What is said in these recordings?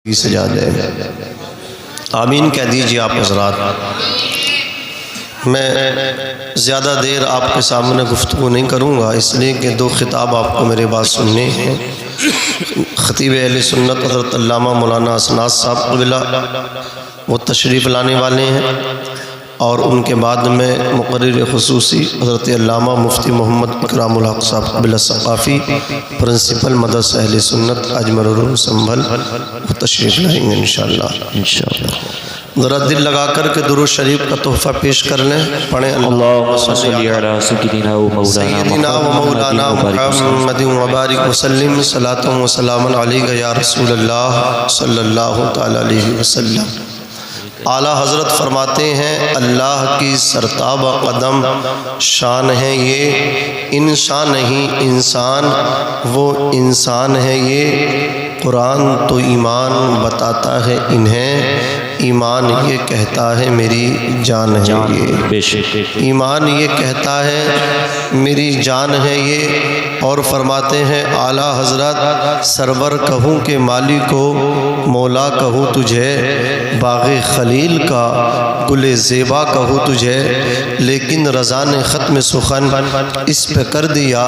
سجا دے۔ آمین کہہ دیجیے آپ حضرات۔ میں زیادہ دیر آپ کے سامنے گفتگو نہیں کروں گا، اس لیے کہ دو خطاب آپ کو میرے بات سننے ہیں۔ خطیب اہل سنت حضرت علامہ مولانا اسناد صاحب قبلہ وہ تشریف لانے والے ہیں، اور ان کے بعد میں مقرر خصوصی حضرت علامہ مفتی محمد اکرام الحق صاحب قبلہ ثقافی پرنسپل مدرسہ اہل سنت اجمیر روم سنبھل وہ تشریف لائیں گے انشاءاللہ۔ ذرا دل لگا کر کے درود شریف کا تحفہ پیش کر لیں، پڑھیں اللہم صلی علی سیدنا و مولانا محمد وبارک وسلم، صلاۃ و سلام علیک یا رسول اللہ صلی اللہ تعالی علیہ وسلم۔ اعلیٰ حضرت فرماتے ہیں اللہ کی سرتابہ قدم شان ہے یہ انسان نہیں انسان، وہ انسان ہے یہ قرآن تو ایمان بتاتا ہے انہیں، ایمان یہ کہتا ہے میری جان ہے یہ، ایمان یہ کہتا ہے میری جان ہے یہ۔ اور فرماتے ہیں اعلیٰ حضرت سرور کہوں کہ مالی کو مولا کہوں تجھے، باغ خلیل کا گل زیبا کہوں تجھے، لیکن رضا نے ختم سخن اس پہ کر دیا،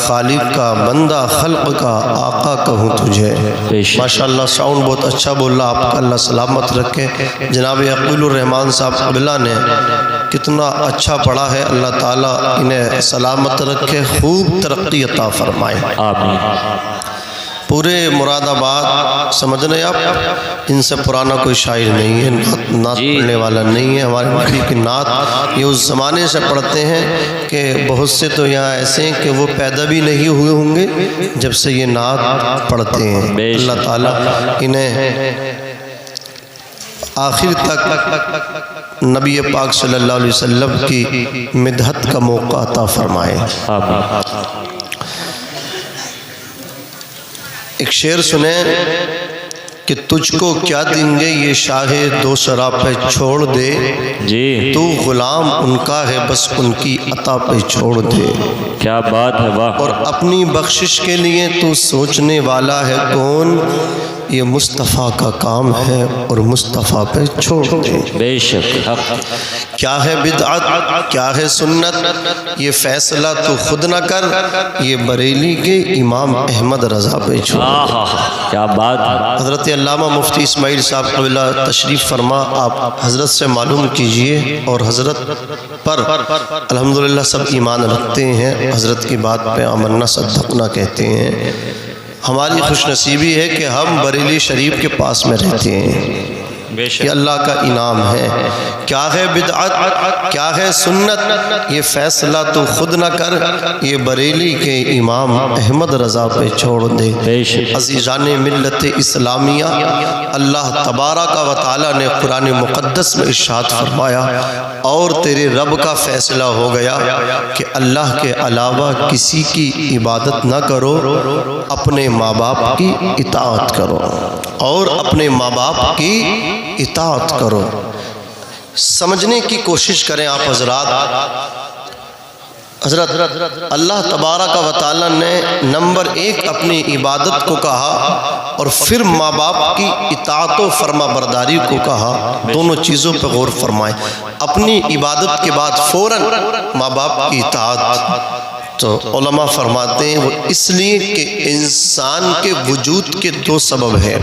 خالق کا بندہ خلق کا آقا کہوں تجھے۔ ماشاءاللہ ساؤنڈ بہت اچھا بولا، آپ کا اللہ سلامت رکھے۔ جناب عقیل الرحمان صاحب قبلہ نے کتنا اچھا پڑھا ہے، اللہ تعالیٰ انہیں سلامت رکھے، خوب ترقی عطا فرمائے آمین۔ پورے مراد آباد سمجھ رہے آپ، ان سے پرانا کوئی شاعر نہیں ہے، نعت پڑھنے والا نہیں ہے۔ ہمارے نبی کی نعت یہ اس زمانے سے پڑھتے ہیں کہ بہت سے تو یہاں ایسے ہیں کہ وہ پیدا بھی نہیں ہوئے ہوں گے جب سے یہ نعت پڑھتے ہیں۔ اللہ تعالیٰ انہیں آخر تک نبی پاک صلی اللہ علیہ وسلم کی مدحت کا موقع عطا فرمائے۔ ایک شعر سنیں کہ تجھ کو کیا دیں گے یہ شاہ دو سرا پہ چھوڑ دے، تو غلام ان کا ہے بس ان کی عطا پہ چھوڑ دے۔ کیا بات ہے، واہ۔ اور اپنی بخشش کے لیے تو سوچنے والا ہے کون، یہ مصطفیٰ کا کام ہے اور مصطفیٰ پہ چھوڑ دے۔ بے شک حق۔ کیا ہے بدعت کیا ہے سنت، یہ فیصلہ تو خود نہ کر، یہ بریلی کے امام احمد رضا پہ چھوڑ دے۔ کیا بات۔ حضرت علامہ مفتی اسماعیل صاحب قبلہ تشریف فرما، آپ حضرت سے معلوم کیجئے، اور حضرت پر الحمدللہ سب ایمان رکھتے ہیں، حضرت کی بات پہ آمنا صدقنا کہتے ہیں۔ ہماری خوش نصیبی ہے کہ ہم بریلی شریف کے پاس میں رہتے ہیں، یہ اللہ کا انعام ہے۔ کیا ہے بدعت کیا ہے سنت، یہ فیصلہ تو خود نہ کر، یہ بریلی کے امام احمد رضا پہ چھوڑ دے۔ عزیزان ملت اسلامیہ، اللہ تبارک و تعالیٰ نے قرآن مقدس میں ارشاد فرمایا، اور تیرے رب کا فیصلہ ہو گیا کہ اللہ کے علاوہ کسی کی عبادت نہ کرو، اپنے ماں باپ کی اطاعت کرو، اور اپنے ماں باپ کی اطاعت کرو۔ سمجھنے کی کوشش کریں آپ حضرات۔ اللہ تبارک و تعالیٰ نے نمبر 1 اپنی عبادت کو کہا، اور پھر ماں باپ کی اطاعت و فرما برداری کو کہا۔ دونوں چیزوں پہ غور فرمائیں، اپنی عبادت کے بعد فوراً ماں باپ کی اطاعت۔ تو علماء فرماتے ہیں وہ اس لیے کہ انسان کے وجود کے 2 سبب ہیں۔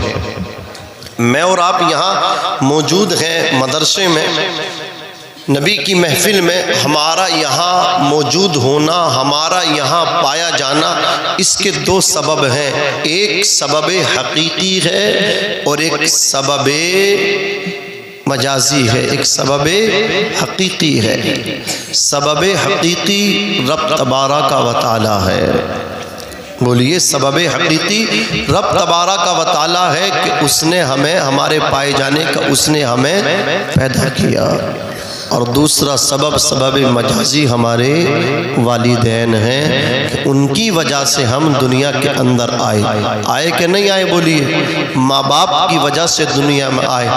میں اور آپ یہاں موجود ہیں مدرسے میں، نبی کی محفل میں، ہمارا یہاں موجود ہونا، ہمارا یہاں پایا جانا، اس کے 2 سبب ہیں۔ ایک سبب حقیقی ہے اور ایک سبب مجازی ہے، ایک سبب حقیقی ہے۔ سبب حقیقی رب تبارک و تعالی ہے، بولیے سبب حقیقی رب تبارک و تعالی ہے کہ اس نے ہمیں ہمارے پائے جانے کا اس نے ہمیں پیدا کیا۔ اور دوسرا سبب مجازی ہمارے والدین ہیں کہ ان کی وجہ سے ہم دنیا کے اندر آئے کہ نہیں آئے بولیے؟ ماں باپ کی وجہ سے دنیا میں آئے۔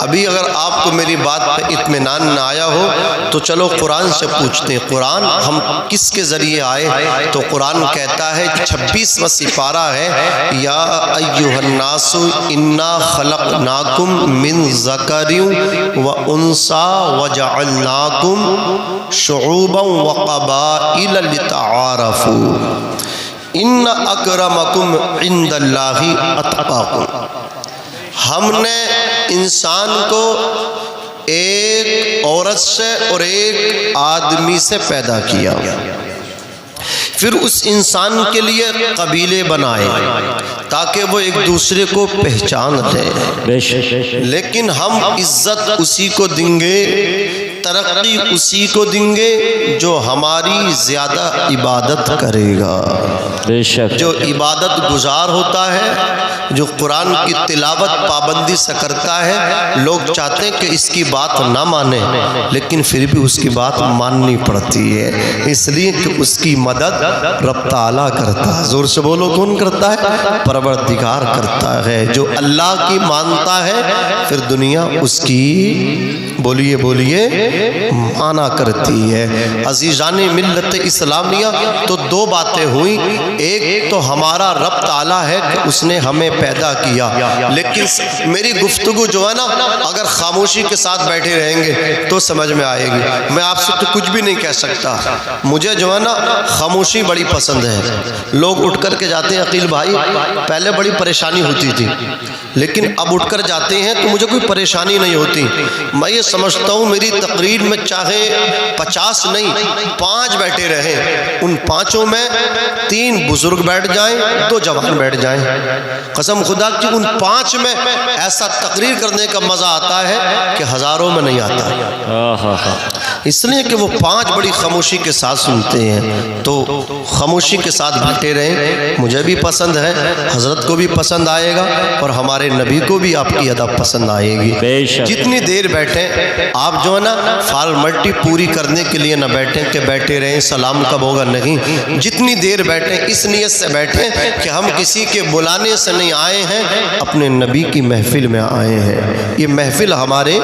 ابھی اگر آپ کو میری بات پہ اطمینان نہ آیا ہو تو چلو قرآن سے پوچھتے ہیں، قرآن ہم کس کے ذریعے آئے؟ تو قرآن کہتا ہے 26واں سپارہ ہے، یا ایھا الناس انا خلقناکم من ذکر و انثی وجعلناکم شعوبا وقبائل لتعارفوا ان اکرمکم عند اللہ اتقاکم۔ ہم نے انسان کو ایک عورت سے اور ایک آدمی سے پیدا کیا، پھر اس انسان کے لیے قبیلے بنائے تاکہ وہ ایک دوسرے کو پہچان لیں، لیکن ہم عزت اسی کو دیں گے، ترقی اسی کو دیں گے جو ہماری زیادہ عبادت کرے گا، جو عبادت گزار ہوتا ہے، جو قرآن کی تلاوت پابندی سے کرتا ہے۔ لوگ چاہتے ہیں کہ اس کی بات نہ مانیں، لیکن پھر بھی اس کی بات ماننی پڑتی ہے، اس لیے کہ اس کی مدد رب تعالیٰ کرتا ہے۔ زور سے بولو، کون کرتا ہے؟ پروردگار کرتا ہے۔ جو اللہ کی مانتا ہے پھر دنیا اس کی بولیے مانا کرتی ہے۔ عزیزان ملت اسلامیہ، تو دو باتیں ہوئیں، ایک تو ہمارا رب تعالیٰ ہے کہ اس نے ہمیں پیدا کیا، لیکن میری گفتگو جو ہے نا اگر خاموشی کے ساتھ بیٹھے رہیں گے تو سمجھ میں آئے گی۔ میں آپ سے تو کچھ بھی نہیں کہہ سکتا، مجھے جو ہے نا خاموشی بڑی پسند ہے۔ لوگ اٹھ کر کے جاتے ہیں، عقیل بھائی پہلے بڑی پریشانی ہوتی تھی، لیکن اب اٹھ کر جاتے ہیں تو مجھے کوئی پریشانی نہیں ہوتی۔ میں یہ سمجھتا ہوں میری تقریر میں چاہے 50 نہیں 5 بیٹھے رہیں، ان 5 میں 3 بزرگ بیٹھ جائیں، 2 جوان بیٹھ جائیں، قسم خدا کی ان 5 میں ایسا تقریر کرنے کا مزہ آتا ہے کہ ہزاروں میں نہیں آتا، اس لیے کہ وہ 5 بڑی خاموشی کے ساتھ سنتے ہیں۔ تو خاموشی کے ساتھ بیٹھے رہیں، مجھے بھی پسند ہے، حضرت کو بھی پسند آئے گا، اور ہمارے نبی کو بھی آپ کی ادب پسند آئے گی۔ جتنی دیر بیٹھیں آپ جو ہے نا فارمیلٹی پوری کرنے کے لیے نہ بیٹھیں کہ بیٹھے رہیں سلام کب ہوگا، نہیں، جتنی دیر بیٹھیں اس نیت سے بیٹھیں کہ ہم کسی کے بلانے سے نہیں آئے ہیں، اپنے نبی کی محفل میں آئے ہیں، یہ محفل ہمارے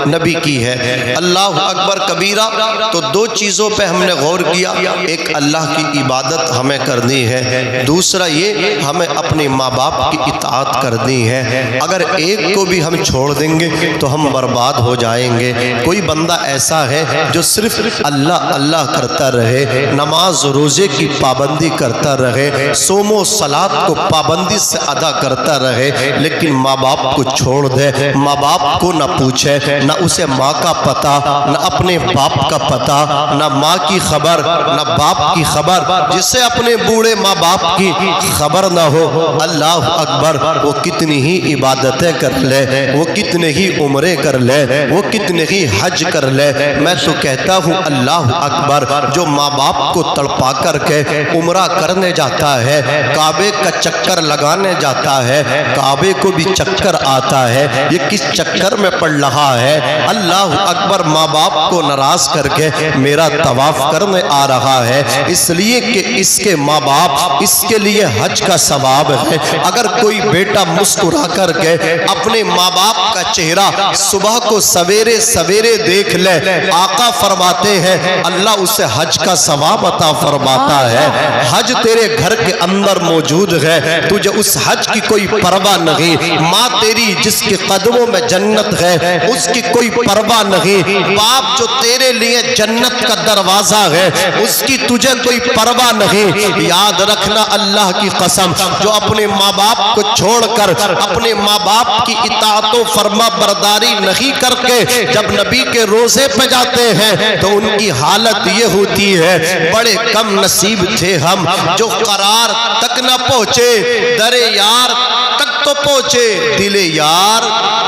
نبی کی ہے۔ اللہ اکبر کبیرہ، تو 2 چیزوں پہ ہم نے غور کیا، ایک اللہ کی عبادت ہمیں کرنی ہے، دوسرا یہ ہمیں اپنے ماں باپ کی اطاعت کرنی ہے۔ اگر ایک کو بھی ہم چھوڑ دیں گے تو ہم برباد ہو جائیں گے۔ کوئی بندہ ایسا ہے جو صرف اللہ اللہ کرتا رہے، نماز روزے کی پابندی کرتا رہے، صوم و صلات کو پابندی سے ادا کرتا رہے، لیکن ماں باپ کو چھوڑ دے، ماں باپ کو نہ پوچھے، نہ اسے ماں کا پتہ، نہ اپنے باپ کا پتہ، نہ ماں کی خبر، نہ باپ کی خبر، جسے اپنے بوڑھے ماں باپ کی خبر نہ ہو، اللہ اکبر، وہ کتنی ہی عبادتیں کر لے، وہ کتنے ہی عمرے کر لے، وہ کتنے ہی حج کر لے، میں تو کہتا ہوں اللہ اکبر، جو ماں باپ کو تڑپا کر کے عمرہ کرنے جاتا ہے، کعبے کا چکر لگانے جاتا ہے، کعبے کو بھی چکر آتا ہے، یہ کس چکر میں پڑ رہا ہے؟ اللہ اکبر، ماں باپ کو ناراض کر کے میرا طواف کرنے آ رہا ہے، اس لیے کہ اس کے ماں باپ اس کے لیے حج کا ثواب ہے۔ اگر کوئی بیٹا مسکرا کر کے اپنے ماں باپ کا چہرہ صبح کو سویرے سویرے دیکھ لے، آقا فرماتے ہیں اللہ اسے حج کا ثواب عطا فرماتا ہے۔ حج تیرے گھر کے اندر موجود ہے، تجھے اس حج کی کوئی پرواہ نہیں، ماں تیری جس کے قدموں میں جنت ہے اس کی کوئی پرواہ نہیں، باپ جو تیرے لیے جنت کا دروازہ ہے اس کی تجھے کوئی پرواہ نہیں۔ یاد رکھنا اللہ کی قسم، جو اپنے ماں باپ کو چھوڑ کر اپنے ماں باپ کی اطاعت و فرما برداری نہیں کر کے جب نبی کے روزے پہ جاتے ہیں تو ان کی حالت یہ ہوتی ہے، بڑے کم نصیب تھے ہم جو قرار تک نہ پہنچے، در یار تک تو پہنچے، دل یار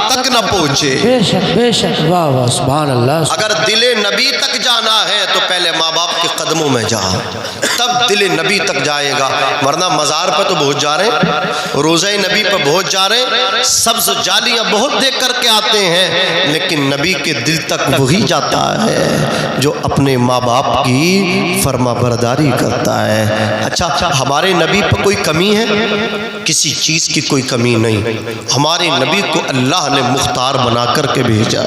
تک تک نہ پہنچے۔ بے شک واہ واہ سبحان اللہ۔ اگر دل نبی تک جانا ہے تو پہلے ماں باپ کے قدموں میں جا، تب دل نبی تک جائے گا، ورنہ مزار پہ تو بہت جا رہے ہیں، روضہ نبی پہ بہت جا رہے ہیں، سبز جالیاں بہت دیکھ کر کے آتے ہیں، لیکن نبی کے دل تک وہی جاتا ہے جو اپنے ماں باپ کی فرما برداری کرتا ہے۔ اچھا، ہمارے نبی پہ کوئی کمی ہے؟ کسی چیز کی کوئی کمی نہیں۔ ہمارے نبی کو اللہ نے مختار بنا کر کے بھیجا،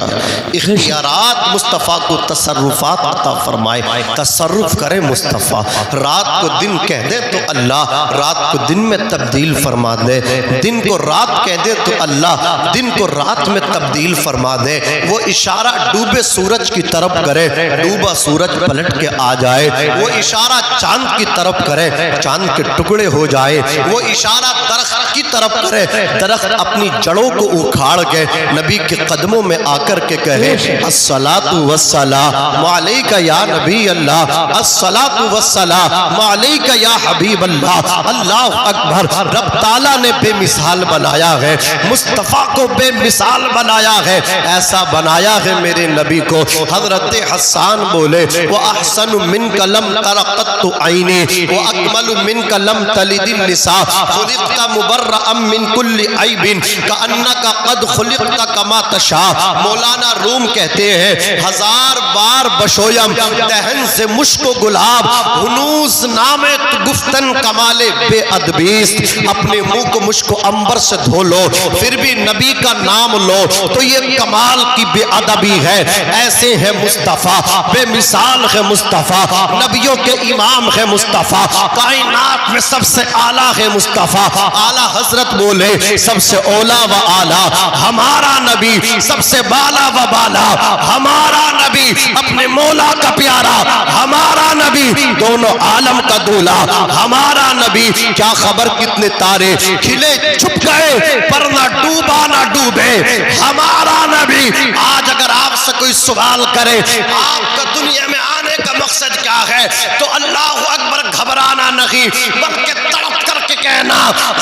اختیارات مصطفیٰ کو تصرفات عطا فرمائے، تصرف کرے مصطفیٰ، رات کو دن کہہ دے تو اللہ رات کو دن میں تبدیل فرما دے، دن کو رات کہہ دے تو اللہ دن کو رات میں تبدیل فرما دے، وہ اشارہ ڈوبے سورج کی طرف کرے، ڈوبا سورج پلٹ کے آ جائے، وہ اشارہ چاند کی طرف کرے، چاند کے ٹکڑے ہو جائے، وہ اشارہ درخت کی طرف کرے، درخت اپنی جڑوں کو اکھاڑ کے نبی کے قدموں میں آ کر کے کہے الصلاۃ والسلام علیک یا نبی اللہ، الصلاۃ والسلام علیک یا حبیب اللہ۔ اللہ اکبر۔ رب تعالیٰ نے بے مثال بنایا ہے، مصطفیٰ کو بے مثال بنایا ہے، ایسا بنایا ہے میرے نبی کو۔ حضرت حسان بولے وَأَحْسَنُ مِنْكَ لَمْ تَرَ قَطُّ عَيْنِي وَأَكْمَلُ مِنْكَ لَمْ تَلِدِ النِّسَاءُ خُلِقْتَ مُبَرَّأً مِنْ كُلِّ عَيْبٍ كَأَنَّكَ قَدْ خُلِقْتَ كَمَا تَشَاءُ۔ مولانا روم کہتے ہیں ہزار بار بشویم دہن سے مشک و گلاب، ہنوز نامے گفتن کمال بے ادبیست، اپنے منہ کو مشک و عنبر سے دھو لو پھر بھی نبی کا نام لو تو یہ کمال کی بے ادبی ہے۔ ایسے ہیں مصطفیٰ، بے مثال ہے مصطفیٰ، نبیوں کے امام ہے مصطفیٰ، کائنات میں سب سے اعلیٰ ہے مصطفیٰ۔ اعلیٰ حضرت بولے سب سے اولا و اعلیٰ ہمارا نبی، سب سے بالا و بالا ہمارا نبی، اپنے مولا کا پیارا ہمارا نبی، دونوں عالم کا دولا ہمارا نبی۔ کیا خبر کتنے تارے کھلے چھپ گئے پر نہ ڈوبا نہ ڈوبے ہمارا نبی۔ آج اگر آپ سے کوئی سوال کرے آپ کا دنیا میں آنے کا مقصد کیا ہے تو اللہ اکبر گھبرانا نہیں بلکہ تڑپ کر کے کہنا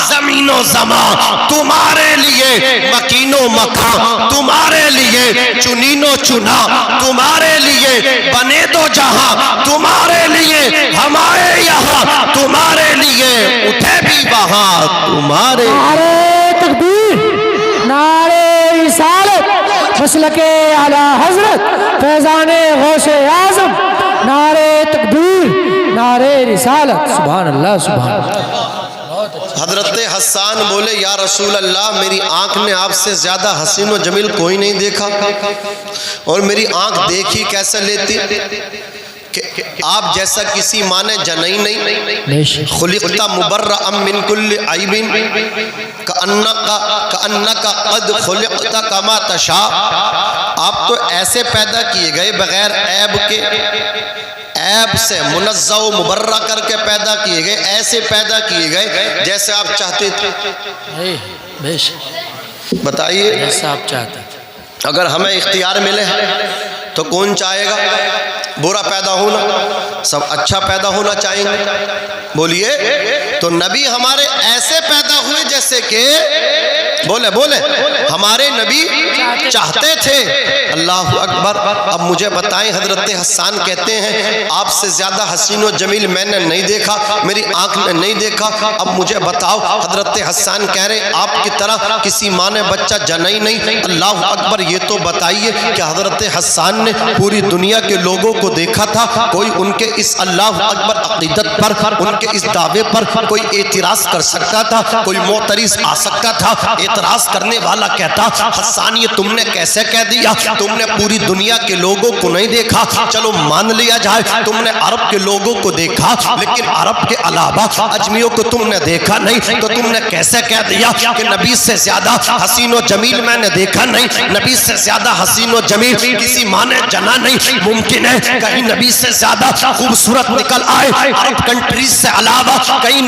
زمین و زمان تمہارے لیے، مکین و مکان تمہارے لیے، چنین و چنا تمہارے لیے، بنے دو جہاں تمہارے لیے، ہمارے یہاں تمہارے لیے، اٹھے بھی وہاں تمہارے۔ نعرہ تکبیر، نعرہ رسالت، مسلک اعلی حضرت فیضان غوث اعظم، نعرہ تکبیر، نعرہ رسالت، سبحان اللہ سبحان اللہ۔ حضرت حسان بولے یا رسول اللہ میری آنکھ نے آپ سے زیادہ حسین و جمیل کوئی نہیں دیکھا، اور میری آنکھ دیکھی کیسے لیتی کہ آپ جیسا کسی ماں نے جنئی نہیں۔ خلقت مبرأ من کل عیب کأنک قد خلقت کما تشاء۔ آپ تو ایسے پیدا کیے گئے بغیر عیب کے، عیب سے منزہ و مبرہ کر کے پیدا کیے گئے، ایسے پیدا کیے گئے جیسے آپ چاہتے تھے۔ بے شک بتائیے جیسا آپ چاہتے اگر ہمیں اختیار ملے تو کون چاہے گا برا پیدا ہونا؟ سب اچھا پیدا ہونا چاہیں گے، بولیے۔ تو نبی ہمارے ایسے پیدا ہوئے جیسے کہ بولے ہمارے نبی چاہتے تھے۔ اللہ اکبر۔ اب مجھے بتائیں، حضرت حسان کہتے ہیں آپ سے زیادہ حسین و جمیل میں نے نہیں دیکھا، میری آنکھ نے نہیں دیکھا۔ اب مجھے بتاؤ، حضرت حسان کہہ رہے آپ کی طرح کسی ماں نے بچہ جنئی نہیں۔ اللہ اکبر۔ یہ تو بتائیے کہ حضرت حسان نے پوری دنیا کے لوگوں کو دیکھا تھا، کوئی ان کے اس اللہ اکبر عقیدت پر، ان کے اس دعوے پر کوئی اعتراض کر سکتا تھا؟ کوئی معترض آ سکتا تھا؟ اعتراض کرنے والا کہتا حسان یہ تم نے کیسے کہہ دیا، تم نے پوری دنیا کے لوگوں کو نہیں دیکھا، چلو مان لیا جائے تم نے عرب کے لوگوں کو دیکھا لیکن عرب کے علاوہ اجمیوں کو تم نے دیکھا نہیں، تو تم نے کیسے کہہ دیا کہ نبی سے زیادہ حسین و جمیل میں نے دیکھا نہیں، نبی سے زیادہ حسین و جمیل کسی ماں نے جنا نہیں؟ ممکن ہے کہیں نبی سے زیادہ خوبصورت نکل آئے عرب کنٹریز سے علاوہ، کہیں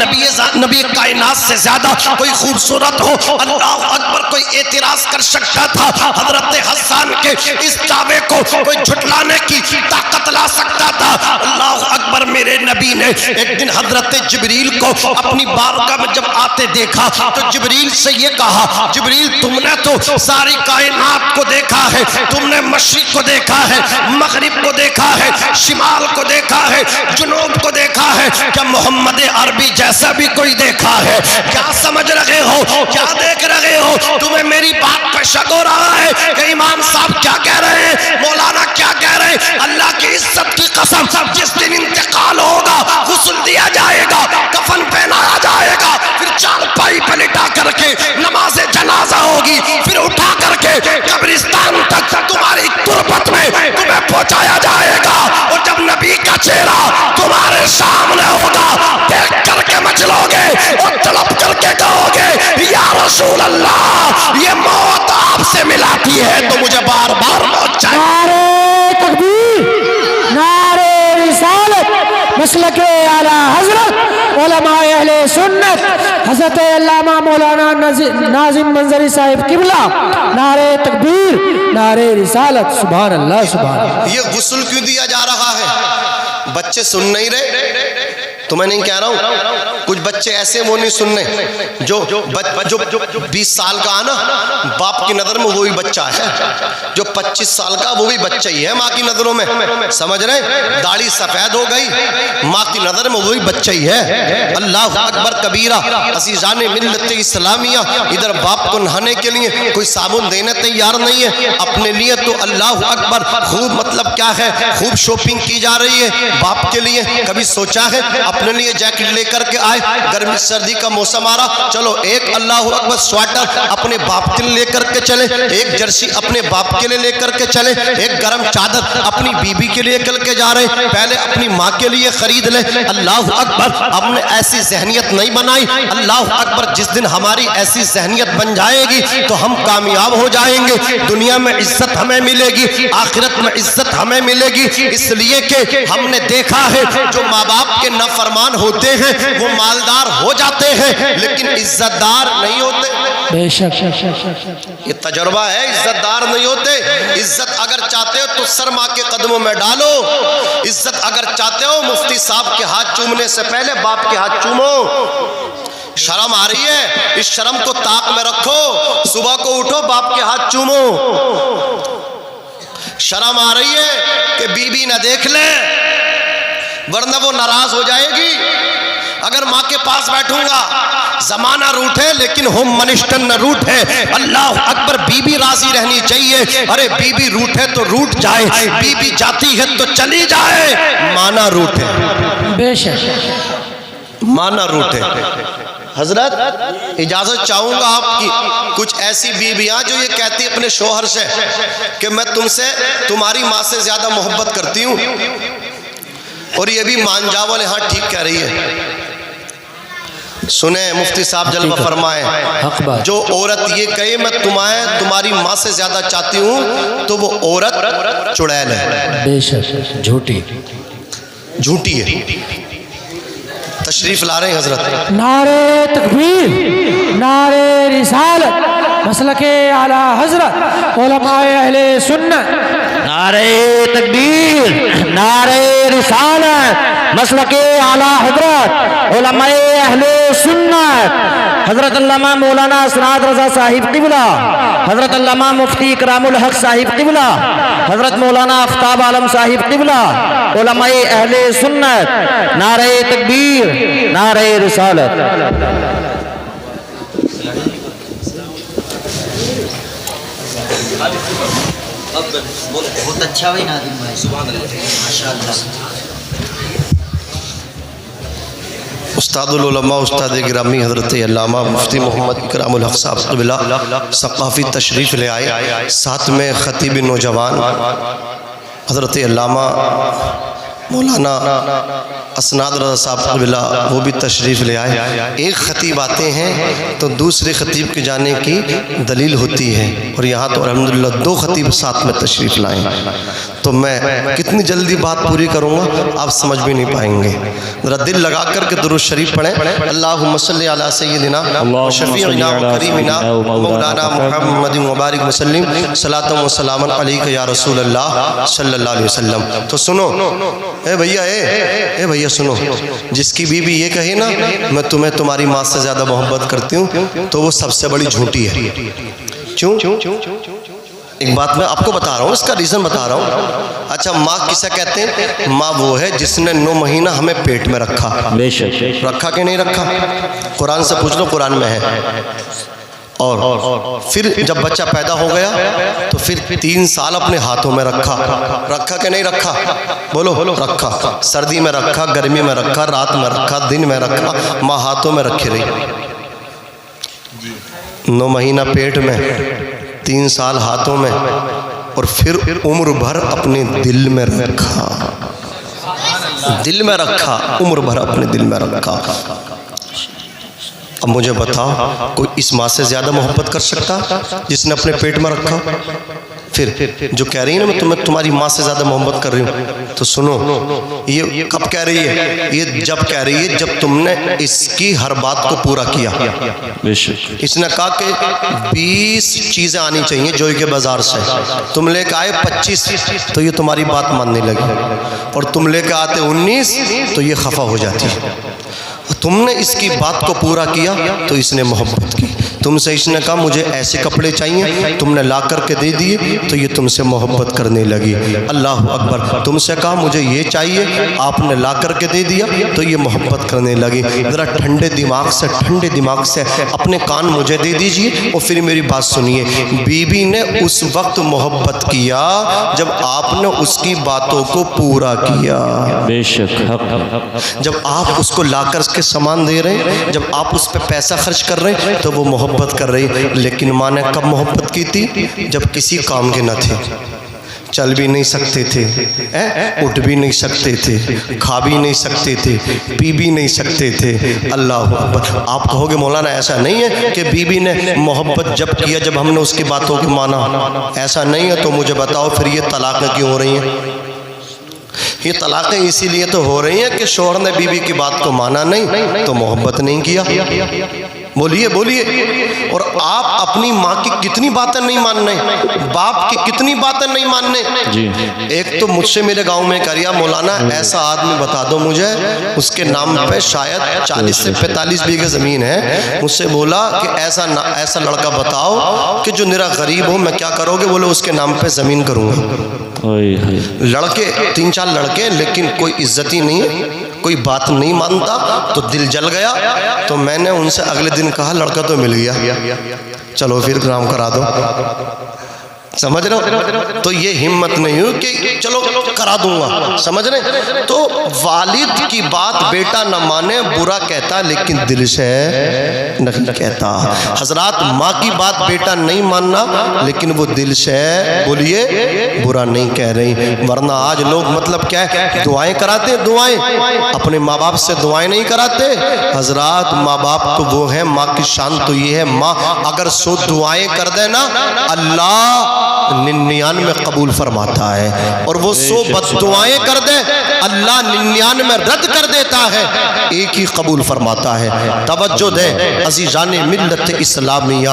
نبی کائنات سے زیادہ کوئی خوبصورت ہو۔ اللہ اکبر۔ کوئی اعتراض کر سکتا تھا حضرت حسان کے اس دعوے کو کوئی جھٹلانے کی طاقت لا سکتا تھا؟ اللہ اکبر۔ میرے نبی نے ایک دن حضرت جبریل کو اپنی بارگاہ میں جب آتے دیکھا تو جبریل سے یہ کہا، جبریل تم نے تو ساری کائنات کو دیکھا ہے، تم نے مشرق کو دیکھا ہے، مغرب کو دیکھا ہے، شمال کو دیکھا ہے، جنوب کو دیکھا ہے، کیا محمد عربی جیسا بھی کوئی دیکھا ہے؟ کیا سمجھ رہے ہو؟ کیا دیکھ رہے ہو؟ تمہیں میری بات پہ شک ہو رہا ہے کہ امام صاحب کیا کہہ رہے ہیں، مولانا کیا کہہ رہے ہیں؟ اللہ کی عزت کی قسم، جس دن انتقال ہوگا غسل دیا جائے گا، کفن پہنایا جائے گا، پھر چارپائی پہ لٹا کر کے نماز جنازہ ہوگی، پھر اٹھا کر کے قبرستان تک تمہاری تربت میں تمہیں پہنچایا جائے گا، اور جب نبی کا چہرہ تمہارے سامنے ہوگا دیکھ کر کے مچلو گے اور تڑپ کر کے کہو گے یا رسول اللہ یہ موت آپ سے ملاتی ہے تو مجھے بار بار موت چاہیے۔ نعرہ تکبیر، نعرہ رسالت، مسلک اعلی حضرت علماء اہل سنت حضرت علامہ مولانا ناظم منظری صاحب قبلہ، نعرہ تکبیر، نعرہ رسالت، سبحان اللہ سبحان اللہ۔ یہ غسل کیوں دیا جا رہا ہے؟ بچے سن نہیں رہے تو میں نہیں کہہ رہا ہوں، کچھ بچے ایسے وہ نہیں سننے، جو 20 سال کا آنا باپ کی نظر میں وہی بچہ ہے، جو 25 سال کا وہ بھی بچہ ہی ہے ماں کی نظروں میں، سمجھ رہے؟ داڑھی سفید ہو گئی ماں کی نظر میں وہی بچہ ہی ہے۔ اللہ اکبر کبیرہ۔ عزیزان ملت اسلامیہ، ادھر باپ کو نہانے کے لیے کوئی صابن دینے تیار نہیں ہے، اپنے لیے تو اللہ اکبر خوب مطلب کیا ہے، خوب شاپنگ کی جا رہی ہے باپ کے لیے۔ کبھی سوچا ہے اپنے لیے جیکٹ لے کر کے آئے، گرمی سردی کا موسم آ رہا، چلو ایک اللہ اکبر سویٹر اپنے باپ کے لیے لے کر کے چلے، ایک جرسی اپنے باپ کے لیے لے کر کے چلے، ایک گرم چادر اپنی بیوی کے لیے کل کے جا رہے، پہلے اپنی ماں کے لیے خرید لے۔ اللہ اکبر، ہم نے ایسی ذہنیت نہیں بنائی۔ اللہ اکبر، جس دن ہماری ایسی ذہنیت بن جائے گی تو ہم کامیاب ہو جائیں گے، دنیا میں عزت ہمیں ملے گی، آخرت میں عزت ہمیں ملے گی۔ اس لیے کہ ہم نے دیکھا ہے جو ماں باپ کے نافرمان ہوتے ہیں وہ مالدار ہو جاتے ہیں لیکن عزت دار نہیں ہوتے۔ بے شک، یہ تجربہ ہے، عزت دار نہیں ہوتے۔ عزت اگر چاہتے ہو تو سر ماں کے قدموں میں ڈالو، عزت اگر چاہتے ہو مفتی صاحب کے ہاتھ چومنے سے پہلے باپ کے ہاتھ چومو۔ شرم آ رہی ہے، اس شرم کو طاق میں رکھو، صبح کو اٹھو باپ کے ہاتھ چومو۔ شرم آ رہی ہے کہ بیوی نہ دیکھ لے ورنہ وہ ناراض ہو جائے گی۔ اگر ماں کے پاس بیٹھوں گا زمانہ روٹھے لیکن ہم منشٹن نہ روٹھے۔ اللہ اکبر، بی بی راضی رہنی چاہیے۔ ارے بی بی روٹھے تو روٹ جائے، بی بی جاتی ہے تو چلی جائے، ماں نہ روٹھے، بے شک، ماں نہ روٹھے۔ حضرت اجازت چاہوں گا آپ کی، کچھ ایسی بیویاں جو یہ کہتی اپنے شوہر سے کہ میں تم سے تمہاری ماں سے زیادہ محبت کرتی ہوں، اور یہ بھی مان جاول ہاں ٹھیک کہہ رہی ہے۔ سنیں مفتی صاحب جلوہ فرمائیں، حق بات۔ جو عورت یہ کہے میں تمہاری ماں سے زیادہ چاہتی ہوں تو وہ عورت چڑیل ہے، بے شک، جھوٹی، جھوٹی ہے۔ تشریف لا رہے ہیں حضرت۔ نعرہ تکبیر، نعرہ رسالت، مسلک اعلی حضرت علماء اہل سنت، نعرہ تکبیر، نعرہ رسالت، مسلک اعلی حضرت علماء اہل سنت، حضرت علامہ مولانا اسناد رضا صاحب قبلہ، حضرت علامہ مفتی اکرام الحق صاحب قبلہ، حضرت مولانا آفتاب عالم صاحب قبلہ، علماء اہل سنت، نعرہ تکبیر، نعرہ رسالت۔ بہت اچھا ہوئی ناظم بھائی، سبحان اللہ، ماشاءاللہ۔ استاد العلماء استاد گرامی حضرت علامہ مفتی محمد اکرام الحق صاحب قبلہ ثقافی تشریف لے آئے، ساتھ میں خطیب نوجوان حضرت علامہ مولانا اسناد رضا صاحب قبلہ وہ بھی تشریف لے آئے. ایک خطیب آتے ہیں تو دوسرے خطیب کے جانے کی دلیل ہوتی ہے, اور یہاں تو الحمدللہ 2 خطیب ساتھ میں تشریف لائیں. تو میں کتنی جلدی بات پوری کروں گا آپ سمجھ بھی نہیں پائیں گے. ذرا دل لگا کر کے درود شریف پڑھیں. اللہم صلی علی سیدنا شفیعنا و کریمنا مولانا محمد مبارک وسلم صلاۃ و سلام علیک یا رسول اللہ صلی اللہ علیہ وسلم. تو سنو اے بھیا سنو, جس کی بیوی یہ کہے نا میں تمہیں تمہاری ماں سے زیادہ محبت کرتی ہوں تو وہ سب سے بڑی جھوٹی ہے. کیوں؟ ایک بات میں آپ کو بتا رہا ہوں, اس کا ریزن بتا رہا ہوں. اچھا ماں کسے کہتے ہیں؟ ماں وہ ہے جس نے 9 مہینہ ہمیں پیٹ میں رکھا. رکھا کہ نہیں رکھا؟ قرآن سے پوچھ لو, قرآن میں ہے. اور پھر جب بچہ پیدا ہو گیا تو پھر 3 سال اپنے ہاتھوں میں رکھا. رکھا کہ نہیں رکھا؟ بولو رکھا. سردی میں رکھا, گرمی میں رکھا, رات میں رکھا, دن میں رکھا, ماں ہاتھوں میں رکھی رہی. 9 مہینہ پیٹ میں, 3 سال ہاتھوں میں, اور پھر عمر بھر اپنے دل میں رکھا. دل میں رکھا, عمر بھر اپنے دل میں رکھا. اب مجھے بتاؤ کوئی اس ماں سے زیادہ محبت کر سکتا جس نے اپنے پیٹ میں رکھا؟ پھر جو کہہ رہی ہے نا میں تمہاری ماں سے زیادہ محبت کر رہی ہوں, تو سنو یہ کب کہہ رہی ہے؟ یہ جب کہہ رہی ہے جب تم نے اس کی ہر بات کو پورا کیا. اس نے کہا کہ 20 چیزیں آنی چاہیے جوئی کے بازار سے, تم لے کے آئے 25 تو یہ تمہاری بات ماننے لگی, اور تم لے کے آتے 19 تو یہ خفا ہو جاتی. تم نے اس کی بات کو پورا کیا تو اس نے محبت کی. تم سے اس نے کہا مجھے ایسے کپڑے چاہیے, تم نے لا کر کے دے دیے تو یہ تم سے محبت کرنے لگی. اللہ اکبر. تم سے کہا مجھے یہ چاہیے, آپ نے لا کر کے دے دیا تو یہ محبت کرنے لگی. ذرا ٹھنڈے دماغ سے اپنے کان مجھے دے دیجئے اور پھر میری بات سنیے. بیوی نے اس وقت محبت کیا جب آپ نے اس کی باتوں کو پورا کیا. بے شک جب آپ اس کو لا کر کے سامان دے رہے ہیں, جب آپ اس پہ پیسہ خرچ کر رہے ہیں تو وہ محبت کر رہی. لیکن ماں نے کب محبت کی تھی؟ جب کسی کام کے نہ تھے, چل بھی نہیں سکتے تھے, اٹھ بھی نہیں سکتے تھے, کھا بھی نہیں سکتے تھے, پی بھی نہیں سکتے تھے. اللہ اکبر. آپ کہو گے مولانا ایسا نہیں ہے کہ بیوی نے محبت جب کیا جب ہم نے اس کی باتوں کو مانا. ایسا نہیں ہے تو مجھے بتاؤ پھر یہ طلاقیں کیوں ہو رہی ہیں؟ یہ طلاقیں اسی لیے تو ہو رہی ہیں کہ شوہر نے بیوی کی بات کو مانا نہیں تو محبت نہیں کیا. بولیے. اور آپ اپنی ماں کی کتنی باتیں نہیں ماننے, باپ کی کتنی باتیں نہیں ماننے. ایک تو مجھ سے میرے گاؤں میں کریا مولانا ایسا آدمی بتا دو مجھے, اس کے نام پہ شاید 40 سے 45 بیگھے زمین ہے. مجھ سے بولا کہ ایسا لڑکا بتاؤ کہ جو میرا غریب ہو, میں کیا کرو گے؟ بولے اس کے نام پہ زمین کروں گا. لڑکے 3-4 لڑکے, لیکن کوئی عزت ہی نہیں ہے, کوئی بات نہیں مانتا. تو دل جل گیا تو میں نے ان سے اگلے دن کہا لڑکا تو مل گیا, چلو پھر کام کرا دو. سمجھ رہے ہو؟ تو یہ ہمت نہیں ہو کہ چلو کرا دوں گا. سمجھ رہے؟ تو والد کی بات بیٹا نہ مانے, برا کہتا لیکن دل سے نہیں کہتا. حضرات ماں کی بات بیٹا نہیں ماننا لیکن وہ دل سے بولیے برا نہیں کہہ رہی. ورنہ آج لوگ مطلب کیا ہے, دعائیں کراتے ہیں, دعائیں اپنے ماں باپ سے دعائیں نہیں کراتے. حضرات ماں باپ تو وہ ہیں, ماں کی شان تو یہ ہے, ماں اگر 100 دعائیں کر دے نا اللہ 99 قبول فرماتا ہے, اور وہ 100 بد دعائیں کر دے اللہ 99 رد کر دیتا ہے, ایک ہی قبول فرماتا ہے. توجہ دے عزیزان ملت اسلامیہ,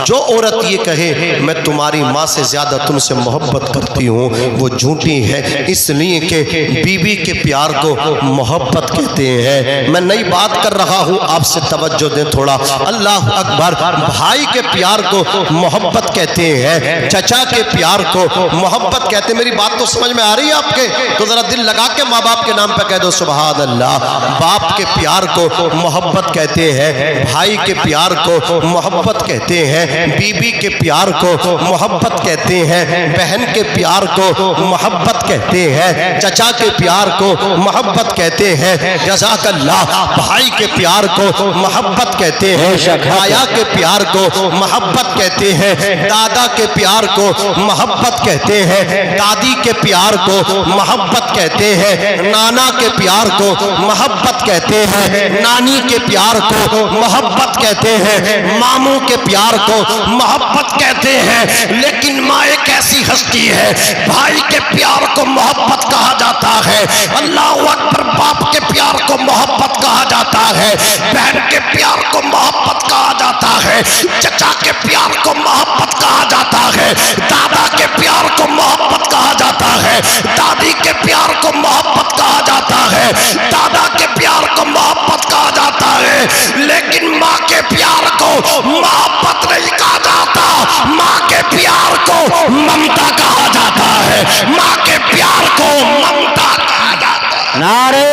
جو عورت یہ کہے میں تمہاری ماں سے زیادہ تم سے محبت کرتی ہوں وہ جھوٹی ہے, اس لیے کہ بیوی کے پیار کو محبت کہتے ہیں. میں نئی بات کر رہا ہوں, آپ سے توجہ دیں تھوڑا. اللہ اکبر. بھائی کے پیار کو محبت کہتے ہیں, چچا کے پیار کو محبت کہتے ہیں. میری بات تو سمجھ میں آ رہی ہے آپ کے؟ تو ذرا دل لگا کے ماں باپ کے نام پہ کہہ دو سبحان اللہ. باپ کے پیار کو محبت کہتے ہیں, بھائی کے پیار کو محبت کہتے ہیں, بیوی کے پیار کو محبت کہتے ہیں, بہن کے پیار کو محبت کہتے ہیں, چچا کے پیار کو محبت کہتے ہیں. جزاک اللہ. بھائی کے پیار کو محبت کہتے ہیں, بھایا کے پیار کو محبت کہتے ہیں, دادا کے پیار کو محبت کہتے ہیں, دادی کے پیار کو محبت کہتے ہیں, ہیں نانا کے پیار کو محبت کہتے ہیں، نانی کے پیار کو محبت کہتے ہیں، ماموں کے پیار کو محبت کہتے ہیں، لیکن ماں ایک ایسی ہستی ہے، بھائی کے پیار کو محبت کہا جاتا ہے، اللہ اکبر، باپ کے پیار کو محبت کہا جاتا ہے، بہن کے پیار کو محبت کہا جاتا ہے، چچا کے پیار کو محبت کہا جاتا ہے، دادا کے پیار کو محبت کہا جاتا ہے، دادی کے پیار کو محبت کہا جاتا ہے، دادا کے پیار کو محبت کہا جاتا ہے، لیکن ماں کے پیار کو محبت نہیں کہا جاتا، ماں کے پیار کو ممتا کہا جاتا ہے، ماں کے پیار کو ممتا کہا جاتا ہے۔ نعرہ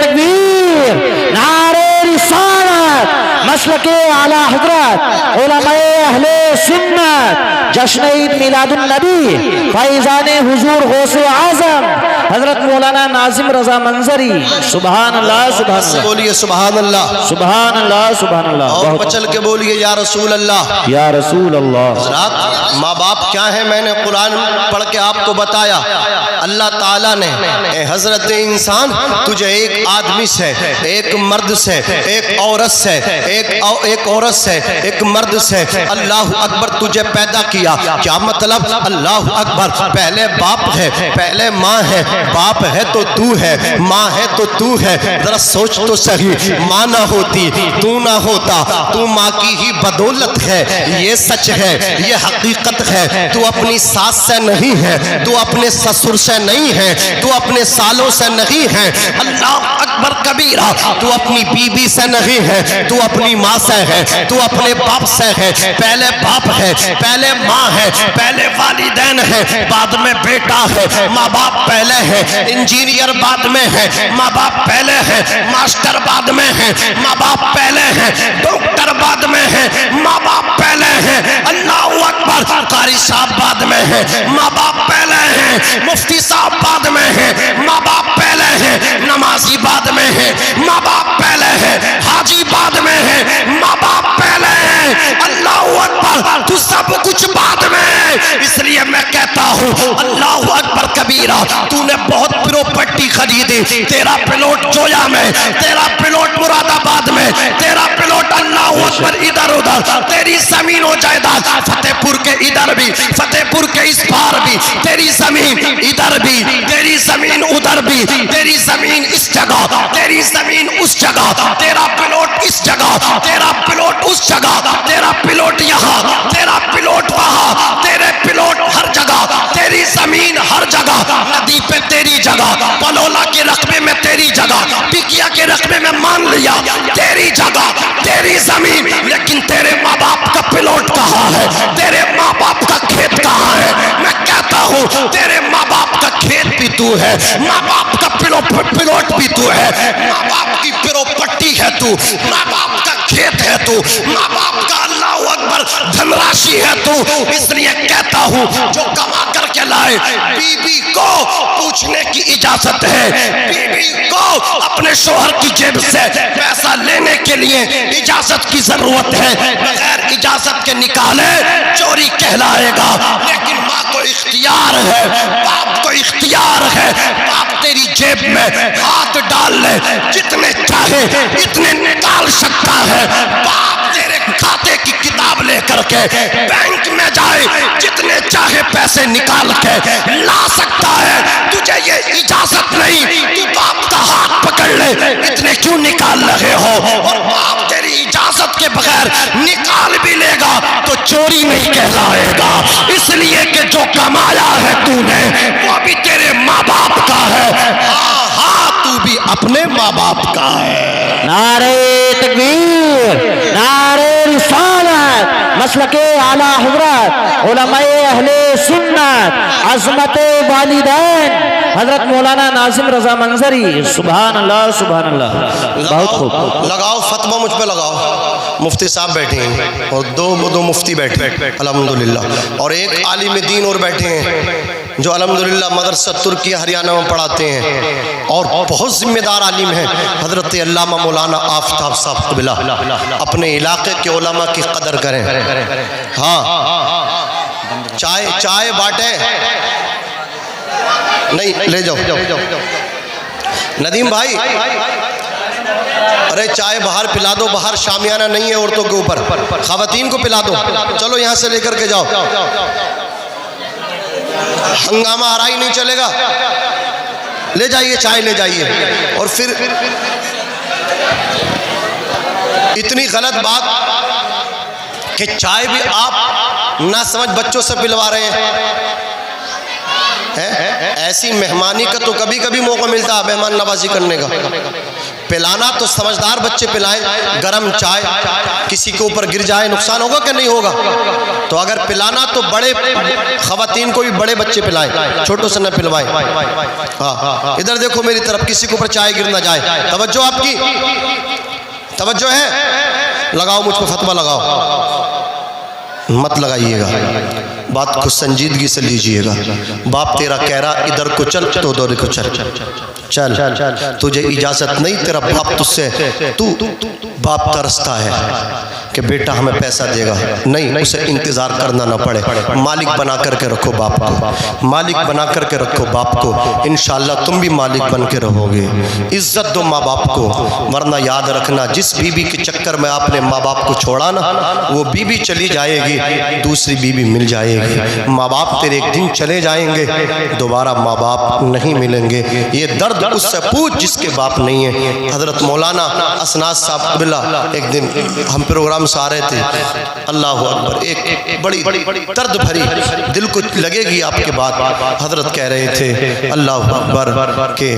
تکبیر، نعرہ رسالت، مسلک اعلی حضرت علماء اہل سنت، جشن عید میلاد النبی، فیضان حضور غوث اعظم حضرت مولانا ناظم رضا منظری، سبحان اللہ سبحان اللہ، بولیے سبحان اللہ، سبحان اللہ سبحان اللہ، اور بہت بچل کے بولیے یا رسول اللہ۔ یا رسول اللہ۔ حضرات، ماں باپ کیا ہیں میں نے قرآن پڑھ کے آپ کو بتایا، اللہ تعالیٰ نے اے حضرت انسان تجھے ایک آدمی سے، ایک مرد سے، ایک عورت سے، ایک عورت سے، ایک مرد سے، اللہ اکبر تجھے پیدا کیا۔ کیا مطلب؟ اللہ اکبر، پہلے باپ ہے، پہلے ماں ہے، باپ ہے تو تو ہے، ماں ہے تو تو ہے۔ ذرا سوچ تو صحیح، ماں نہ ہوتی تو نہ ہوتا، تو ماں کی ہی بدولت ہے، یہ سچ ہے، یہ حقیقت ہے۔ تو اپنی ساس سے نہیں ہے، تو اپنے سسر سے نہیں ہے، تو اپنے سالوں سے نہیں ہے، اللہ اکبر کبیرہ، تو اپنی بیوی سے نہیں ہے، تو اپنی ماں سے ہے، تو اپنے باپ سے ہے۔ پہلے باپ ہے، پہلے ماں ہے، پہلے والدین ہے، بعد میں بیٹا ہے، ماں باپ پہلے ہے، انجینئر بعد میں ہے، ماں باپ پہلے ہے، ماسٹر بعد میں ہے، ماں باپ پہلے ہے، ڈاکٹر بعد میں ہے، ماں باپ پہلے ہے، اللہ اکبر، قاری صاحب بعد میں ہے، ماں باپ پہلے ہیں، مفتی صاحب بعد میں ہے، ماں باپ پہلے ہیں، نمازی بعد میں ہے، ماں باپ پہلے ہے، حاجی بعد میں ہے، ماں باپ پہلے ہیں، اللہ اکبر، تو سب کچھ بعد میں ہے۔ اس لیے میں کہتا ہوں اللہ اکبر کبیرہ، تو نے بہت پراپرٹی خریدی، تیرا پلاٹ جویا میں، تیرا پلاٹ مراد آباد میں، تیرا پلاٹ اللہ اکبر ادھر ادھر، تیری زمین و جائیداد فتح پور کے ادھر بھی، فتح پور کے اس پار بھی، تیری زمین ادھر بھی، تیری زمین ادھر بھی، تیری زمین اس جگہ، تیری زمین اس جگہ، تیرا پلاٹ اس جگہ، تیرا پلاٹ اس جگہ، تیرا پلاٹ یہاں، تیرا پلاٹ وہاں، تیرے پلاٹ ہر جگہ، تیری زمین ہر جگہ، ندی پہ تیری جگہ، پلولا کے رقبے میں تیری جگہ، پکیا کے رقبے میں مان لیا تیری جگہ، تیری زمین، لیکن تیرے ماں باپ کا پلاٹ کہاں ہے؟ تیرے ماں باپ کا کھیت کہاں ہے؟ میں کہتا ہوں تیرے ماں باپ کا کھیت بھی تو ہے، ماں باپ کا پلاٹ بھی تو ہے، ماں باپ کی پراپرٹی ہے تو، ماں باپ کا کھیت ہے تو، ماں باپ کا اللہ اکبر دھن راشی ہے تو۔ اس لیے کہتا ہوں جو کما کر کے لائے، بی بی کو پوچھنے کی اجازت ہے، بی بی کو اپنے شوہر کی جیب سے پیسہ لینے کے لیے اجازت کی ضرورت ہے، بغیر اجازت کے نکالے چوری کہلائے گا۔ لیکن ماں کو اختیار ہے، باپ کو اختیار ہے، باپ تیری جیب میں ہاتھ ڈال لے، جتنے چاہے اتنے نکال سکتا ہے، باپ تیرے کھاتے کی کتاب لے کر کے بینک میں جائے، جتنے چاہے پیسے نکال کے لا سکتا ہے، تجھے یہ اجازت نہیں، تو باپ کا ہاتھ پکڑ لے، اتنے کیوں نکال رہے ہو؟ اور باپ تیری اجازت کے بغیر نکال بھی لے گا تو چوری نہیں کہلائے گا، اس لیے کہ جو کمایا ہے تو نے وہ بھی تیرے ماں باپ کا ہے، ہاں ہاں تو بھی اپنے ماں باپ کا ہے۔ نعرہ تکبیر، نعرہ رسالت، مسلک اعلی حضرت علماء اہل سنت، عظمت والدین حضرت مولانا ناظم رضا منظری، سبحان اللہ سبحان اللہ، بہت خوب۔ لگاؤ فتویٰ مجھ پہ لگاؤ، مفتی صاحب بیٹھے ہیں اور دو مفتی بیٹھے ہیں الحمدللہ، اور ایک عالم دین اور بیٹھے ہیں جو الحمدللہ مدرسہ ترکیہ ہریانہ میں پڑھاتے ہیں اور بہت ذمہ دار عالم ہیں، حضرت علامہ مولانا آفتاب صاحب قبلہ۔ اپنے علاقے کے علماء کی قدر کریں، ہاں چائے بانٹیں، نہیں لے جاؤ، ندیم بھائی ارے چائے باہر پلا دو، باہر شامیانہ نہیں ہے عورتوں کے اوپر، خواتین کو پلا دو، چلو یہاں سے لے کر کے جاؤ، ہنگامہ آرائی نہیں چلے گا، لے جائیے چائے لے جائیے۔ اور پھر اتنی غلط بات کہ چائے بھی آپ نہ سمجھ بچوں سے پلوا رہے ہیں۔ ایسی مہمانی کا تو کبھی کبھی موقع ملتا ہے مہمان نوازی کرنے کا، پلانا تو سمجھدار بچے پلائیں، گرم چائے کسی کے اوپر گر جائے نقصان ہوگا کہ نہیں ہوگا؟ تو اگر پلانا تو بڑے خواتین کو بھی بڑے بچے پلائیں، چھوٹوں سے نہ پلوائیں۔ ہاں ادھر دیکھو میری طرف، کسی کے اوپر چائے گر نہ جائے، توجہ آپ کی، توجہ ہے، لگاؤ مجھ کو فتویٰ لگاؤ، مت لگائیے گا، بات کو سنجیدگی سے لیجئے گا۔ باپ تیرا کہہ رہا ادھر کو چل تو ادھر کو چل، تجھے اجازت نہیں، تیرا باپ تجھ سے، تو باپ ترستا ہے کہ بیٹا ہمیں پیسہ دے گا، نہیں، اسے انتظار کرنا نہ پڑے، مالک بنا کر کے رکھو باپ کو، مالک بنا کر کے رکھو باپ کو، انشاءاللہ تم بھی مالک بن کے رہو گے۔ عزت دو ماں باپ کو، ورنہ یاد رکھنا جس بیوی کے چکر میں آپ نے ماں باپ کو چھوڑا نا، وہ بیوی چلی جائے گی، دوسری بیوی مل جائے گی۔ ماں باپ تیرے ایک دن چلے جائیں گے، دوبارہ ماں باپ نہیں ملیں گے، یہ درد اس سے پوچھ جس کے باپ نہیں ہے۔ حضرت مولانا اسناد صاحب ایک دن ہم پروگرام سے آ رہے تھے، اللہ اکبر، ایک بڑی درد بھری، دل کو لگے گی آپ کے بات، حضرت کہہ رہے تھے اللہ اکبر کہ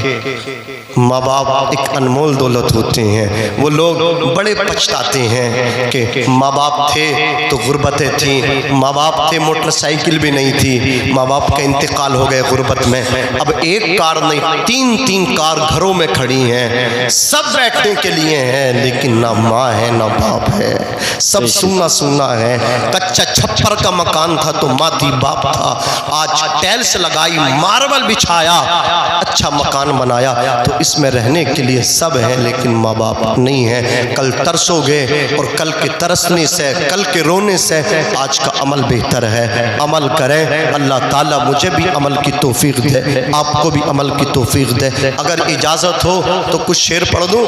ماں باپ ایک انمول دولت ہوتے ہیں، وہ لوگ بڑے پچھتاتے ہیں کہ ماں باپ تھے تو غربتیں تھیں، ماں باپ تھے موٹر سائیکل بھی نہیں تھی، ماں باپ کا انتقال ہو گئے غربت میں، اب ایک کار نہیں تین کار گھروں میں کھڑی ہیں، سب بیٹھنے کے لیے ہیں لیکن نہ ماں ہے نہ باپ ہے، سب سونا ہے، کچا چھپر کا مکان تھا تو ماں تھی باپ تھا، آج ٹیلس لگائی ماربل بچھایا اچھا مکان بنایا، تو اس میں رہنے کے لیے سب ہیں لیکن ماں باپ نہیں ہے۔ کل ترسو گے اور کل کے ترسنے سے، کل کے رونے سے آج کا عمل بہتر ہے، عمل کریں، اللہ تعالیٰ مجھے بھی عمل کی توفیق دے، آپ کو بھی عمل کی توفیق دے۔ اگر اجازت ہو تو کچھ شعر پڑھ دوں؟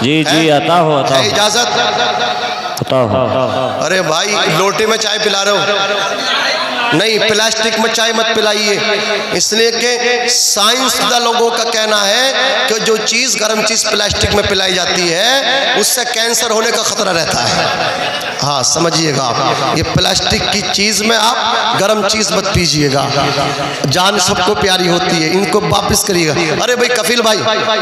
جی عطا ہو، عطا ہو، اجازت؟ عطا ہو۔ ارے بھائی لوٹے میں چائے پلا رہے ہو، نہیں پلاسٹک میں چائے مت پلائیے، اس لیے کہ سائنسداں لوگوں کا کہنا ہے کہ جو چیز گرم چیز پلاسٹک میں پلائی جاتی ہے اس سے کینسر ہونے کا خطرہ رہتا ہے۔ ہاں سمجھیے گا آپ، یہ پلاسٹک کی چیز میں آپ گرم چیز مت پیجئے گا، جان سب کو پیاری ہوتی ہے، ان کو واپس کریے گا۔ ارے بھائی کفیل بھائی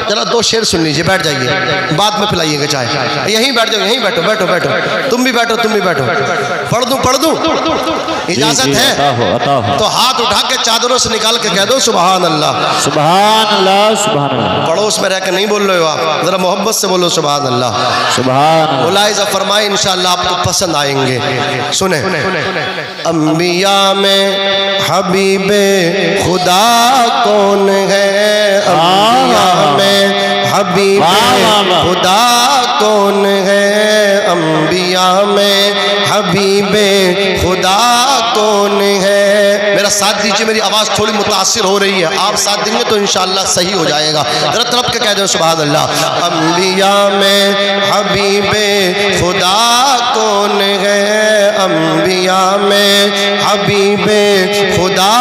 ذرا دو شعر سن لیجئے، بیٹھ جائیے، بعد میں پلائیے گا چائے، یہیں بیٹھ جاؤ، یہیں بیٹھو، تم بھی بیٹھو، پڑھ دوں؟ اجازت ہے تو ہاتھ اٹھا کے چادروں سے نکال کے کہہ دو سبحان اللہ، سبحان اللہ، سبحان اللہ، پڑوس میں رہ کے نہیں بول رہے ہو آپ، ذرا محبت سے بولو سبحان اللہ، سبحان اللہ۔ ملاحظہ فرمائے انشاءاللہ آپ کو پسند آئیں گے۔ سنیں، انبیاء میں حبیب خدا کون ہے، انبیاء میں حبیب خدا کون ہے، انبیاء میں حبیب خدا کون ہے۔ میرا ساتھ دیجئے، میری آواز تھوڑی متاثر ہو رہی ہے، آپ ساتھ دیں گے تو انشاءاللہ صحیح ہو جائے گا، ذرا طرف کے کہہ دیں سبحان اللہ۔ انبیاء میں حبیب خدا کون ہے، انبیاء میں حبیب خدا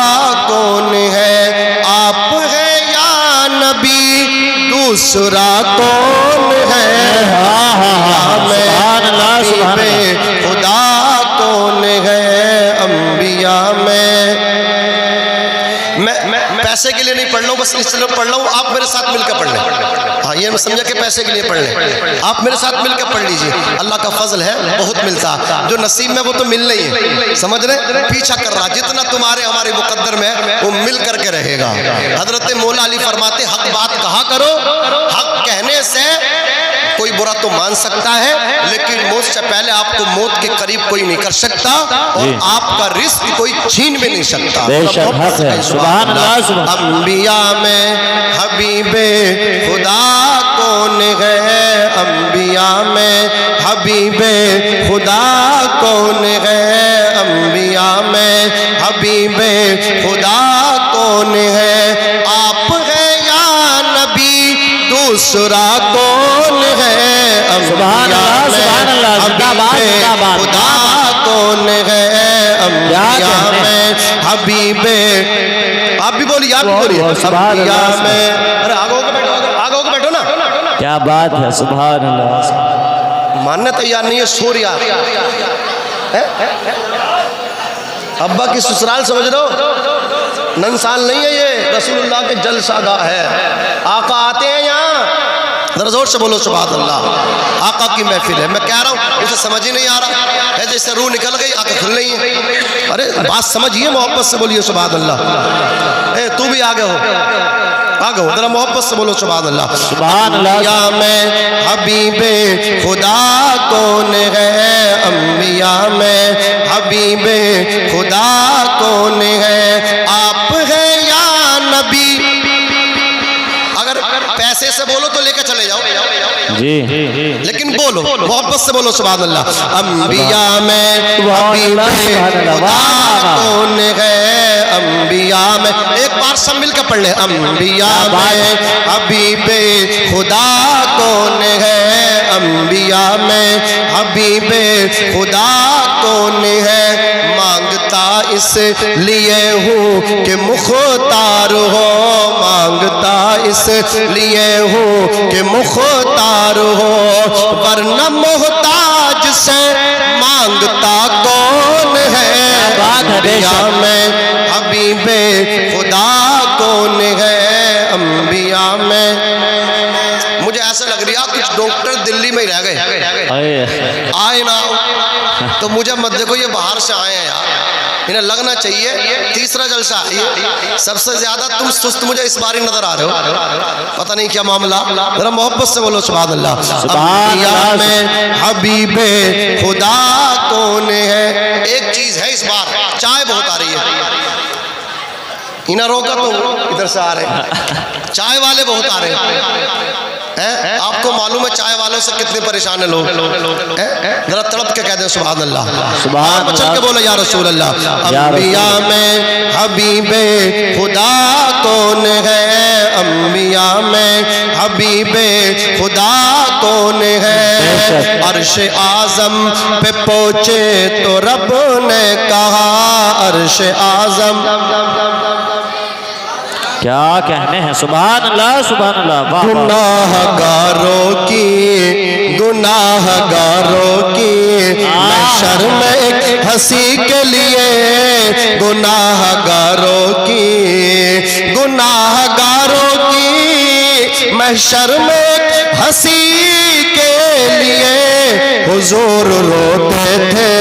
کون ہے، آپ ہے یا نبی دوسرا کون ہے، سبحان اللہ، سبحان اللہ، خدا کون ہے، انبیاء میں پیسے کے لیے نہیں پڑھ لوں، بس اس طرح پڑھ لوں، آپ میرے ساتھ مل کے پڑھ لیں۔ ہاں یہ میں سمجھا کہ پیسے کے لیے پڑھ لیں، آپ میرے ساتھ مل کے پڑھ لیجئے، اللہ کا فضل ہے بہت ملتا، جو نصیب میں وہ تو مل نہیں ہے، سمجھ رہے، پیچھا کر رہا، جتنا تمہارے ہمارے مقدر میں وہ مل کر کے رہے گا۔ حضرت مولا علی فرماتے حق بات کہا کرو، حق کہنے سے کوئی برا تو مان سکتا ہے لیکن موت سے پہلے آپ کو موت کے قریب کوئی نہیں کر سکتا اور آپ کا رزق کوئی چھین بھی نہیں سکتا۔ بے شک حق ہے، سبحان اللہ، سبحان اللہ۔ انبیاء میں حبیب خدا کون ہے، انبیاء میں حبیب خدا کون ہے، انبیاء میں حبیب خدا کون ہے، آپ ہے یا نبی دوسرا کون ہے سبحان اللہ، سبحان اللہ، زندہ باد، زندہ باد۔ خدا کون ہے انبیاء میں حبیب، آپ بھی بولیے، آپ بھی بولیے، سبحان اللہ، انبیاء میں، ارے آگے ہو کے بیٹھو، آگے ہو کے بیٹھو نا، کیا بات ہے، سبحان اللہ۔ ماننے تیار نہیں ہے، سوریا ابا کی سسرال سمجھ رہے ہو، ننسال نہیں ہے یہ، رسول اللہ کے جلسہ گاہ ہے، آقا آتے ہیں یہاں، ذرا زور سے بولو سبحان اللہ، آقا کی محفل ہے۔ میں کہہ رہا ہوں اسے سمجھ ہی نہیں آ رہا ہے، جیسے روح نکل گئی آنکھیں کھل رہی ہیں، ارے بات سمجھیے، محبت سے بولیے سبحان اللہ، اے تو بھی آگے ہو، آگے ہو، ذرا محبت سے بولو سبحان اللہ۔ سبحان اللہ۔ انبیاء میں حبیب خدا کون ہے انبیاء میں حبیب خدا کون ہے، آپ ہیں یا نبی، اگر پیسے سے بولو تو لے کے چلے جاؤ جی لیکن بولو محبت سے بولو سبحان اللہ۔ انبیاء میں حبیب خدا کون ہے انبیاء میں، ایک بار سب مل کے پڑھ لیں، انبیاء میں حبیب خدا کون ہے انبیاء میں حبیب خدا کون ہے، مانگتا اس لیے ہوں کہ مختار ہو، مانگتا اس لیے ہوں کہ مختار ہو، ورنہ محتاج سے مانگتا کون ہے، انبیاء میں حبیب خدا کون ہے انبیاء میں۔ مجھے ایسا لگ رہا کچھ ڈاکٹر دلی میں ہی رہ گئے، آئے نہ تو مجھے مت دیکھو یہ باہر سے آئے ہیں یار، انہیں لگنا چاہیے تیسرا جلسہ ہے، سب سے زیادہ تم سست مجھے اس بار ہی نظر آ رہے ہو، پتہ نہیں کیا معاملہ، ذرا محبت سے بولو سبحان اللہ۔ انبیاء میں حبیب خدا کون ہے، ایک چیز ہے اس بار چائے بہت آ رہی ہے، انہیں روکا تو ادھر سے آ رہے ہیں، چائے والے بہت آ رہے ہیں، آپ کو معلوم ہے چائے والوں سے کتنے پریشان ہیں لوگ، ذرا تڑپ کے کہہ دیں سبحان اللہ، سبحان اللہ، چل کے بولو یا رسول اللہ۔ انبیاء میں حبیب خدا کون ہے انبیاء میں حبیب خدا کون ہے، عرش اعظم پہ پہنچے تو رب نے کہا، عرش اعظم کیا کہنے ہیں، سبحان اللہ، سبحان اللہ، واہ واہ۔ گناہگاروں کی، گناہگاروں کی محشر میں ایک ہنسی کے لیے، گناہگاروں کی، گناہگاروں کی محشر میں ایک ہنسی کے لیے، حضور روتے تھے،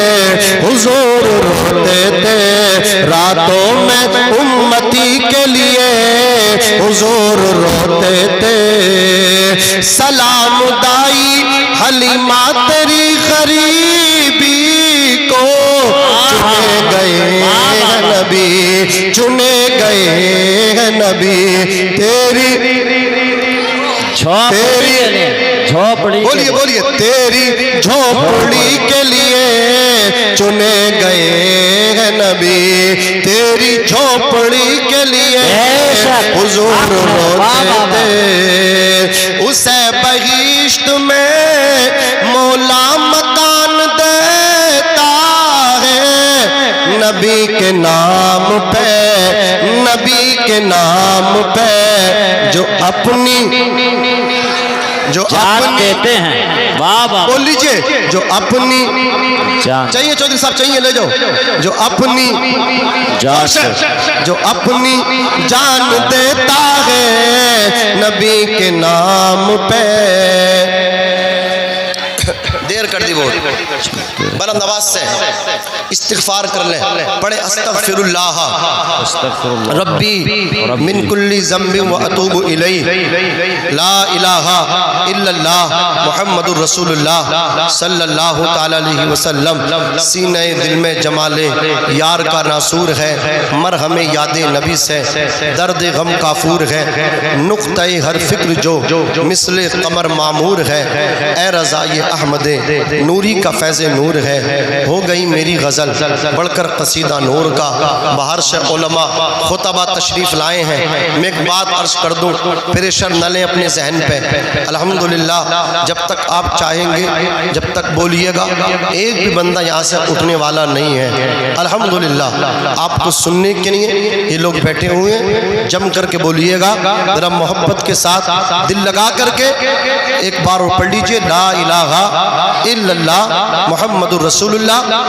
حضور روتے تھے، راتوں میں امتی کے لیے حضور روتے تھے، سلام دائی حلیمہ تیری غریبی کو، چنے گئے ہیں نبی، چنے گئے ہیں نبی، تیری جھوپڑی، بولیے بولیے، تیری جھوپڑی کے لیے چنے گئے ہیں نبی، تیری جھوپڑی کے لیے حضور روتے تھے، اسے بہشت میں مولا مکان دیتا ہے، نبی کے نام پہ، نبی کے نام پہ، جو اپنی جو جان دیتے ہیں، واہ واہ، بول لیجئے، جو اپنی جان چاہیے چودھری صاحب چاہیے لے جاؤ، جو اپنی جان، جو اپنی جان دیتا ہے نبی کے نام پہ، دیر کر دی وہ بلند آواز سے استغفار کر لیں، پڑھے استغفر اللہ ربی من کل ذنب و اتوب الیہ، لا الہ الا اللہ محمد الرسول اللہ صلی اللہ تعالی علیہ وسلم، سینہ دل میں جمال یار کا ناسور ہے، مرہم یاد نبی سے درد غم کافور ہے، نقطۂ ہر فکر جو مثل قمر معمور ہے، اے رضائے احمد نوری کا فیض نور ہے، ہو گئی میری غزل بڑھ کر قصیدہ نور کا۔ باہر سے علماء خطبہ تشریف لائے ہیں، میں ایک بات عرض کر دوں، پریشر نہ لیں اپنے ذہن پہ۔ الحمدللہ جب تک آپ چاہیں گے، جب تک بولیے گا، ایک بھی بندہ یہاں سے اٹھنے والا نہیں ہے۔ الحمدللہ آپ کو سننے کے لیے یہ لوگ بیٹھے ہوئے ہیں، جم کر کے بولیے گا، ذرا محبت کے ساتھ دل لگا کر کے ایک بار پڑھ لیجئے، لا الہ الا اللہ محمد الرسول اللہ۔